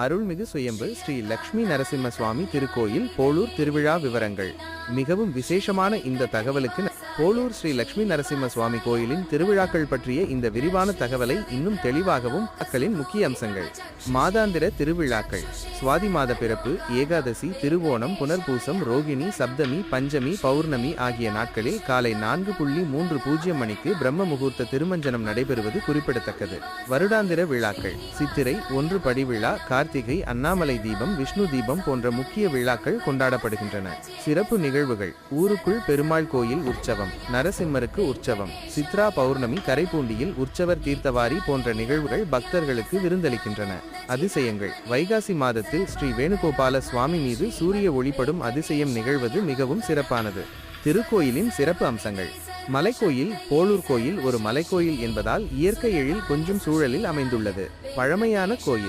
அருள்மிகு சுயம்பு ஸ்ரீ லக்ஷ்மி நரசிம்ம சுவாமி திருக்கோயில் போளூர் திருவிழா விவரங்கள். மிகவும் விசேஷமான இந்த தகவலுக்கு போளூர் ஸ்ரீ லக்ஷ்மி நரசிம்ம சுவாமி கோயிலின் திருவிழாக்கள் பற்றிய இந்த விரிவான தகவலை இன்னும் தெளிவாகவும் மக்களின் முக்கிய அம்சங்கள். மாதாந்திர திருவிழாக்கள். சுவாதி மாத பிறப்பு, ஏகாதசி, திருவோணம், புனர்பூசம், ரோகிணி, சப்தமி, பஞ்சமி, பௌர்ணமி ஆகிய நாட்களில் காலை 4:30 மணிக்கு பிரம்ம முகூர்த்த திருமஞ்சனம் நடைபெறுவது குறிப்பிடத்தக்கது. வருடாந்திர விழாக்கள். சித்திரை 1 படி விழா, கார்த்திகை, அண்ணாமலை தீபம், விஷ்ணு தீபம் போன்ற முக்கிய விழாக்கள் கொண்டாடப்படுகின்றன. சிறப்பு நிகழ்வுகள். ஊருக்குள் பெருமாள் கோயில் உற்சவம், நரசிம்மருக்கு உற்சவம், சித்ரா பௌர்ணமி கரைப்பூண்டியில் உற்சவர் தீர்த்தவாரி போன்ற நிகழ்வுகள் பக்தர்களுக்கு விருந்தளிக்கின்றன. அதிசயங்கள். வைகாசி மாதத்தில் ஸ்ரீ வேணுகோபால சுவாமி மீது சூரிய ஒளிப்படும் அதிசயம் நிகழ்வது மிகவும் சிறப்பானது. திருக்கோயிலின் சிறப்பு அம்சங்கள். மலைக்கோயில். போளூர் கோயில் ஒரு மலைக்கோயில் என்பதால் இயற்கை எழில் கொஞ்சம் சூழலில் அமைந்துள்ளது. பழமையான கோயில்.